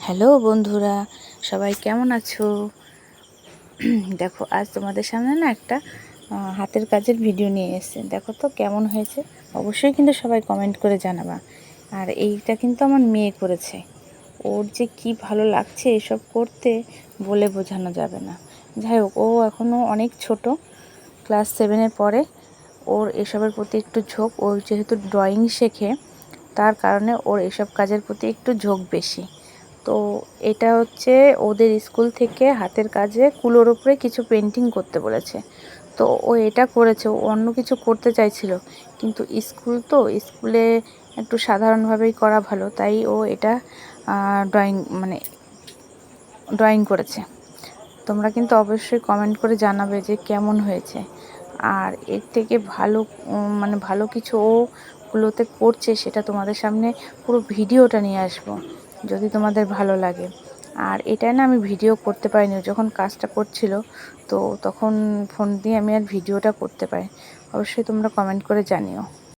Hello বন্ধুরা, সবাই কেমন আছো? দেখো, আজ তোমাদের সামনে না একটা হাতের কাজের ভিডিও নিয়ে এসেছে। দেখো তো কেমন হয়েছে। অবশ্যই কিন্তু সবাই কমেন্ট করে জানাবা। আর এইটা কিন্তু আমার মেয়ে করেছে। ওর যে কি ভালো লাগছে এসব করতে, বলে বোঝানো যাবে না। যাই হোক, ও এখনও অনেক ছোট, ক্লাস 7-এ পড়ে। ওর এসবের প্রতি একটু ঝোঁক। ও যেহেতু ড্রয়িং শেখে, তার কারণে ওর এসব কাজের প্রতি একটু ঝোঁক বেশি। তো এটা হচ্ছে ওদের স্কুল থেকে হাতের কাজে কুলোর উপরে কিছু পেন্টিং করতে বলেছে। তো ও এটা করেছে। ও অন্য কিছু করতে চাইছিল, কিন্তু স্কুলে একটু সাধারণভাবেই করা ভালো, তাই ও এটা ড্রয়িং ড্রয়িং করেছে। তোমরা কিন্তু অবশ্যই কমেন্ট করে জানাবে যে কেমন হয়েছে। আর এর থেকে ভালো ভালো কিছু ওগুলোতে করছে, সেটা তোমাদের সামনে পুরো ভিডিওটা নিয়ে আসবো, যদি তোমাদের ভালো লাগে। আর এটাই না, আমি ভিডিও করতে পারিনি, যখন কাজটা করছিল তো তখন ফোন দিয়ে আমি আর ভিডিওটা করতে পারি। অবশ্যই তোমরা কমেন্ট করে জানিও।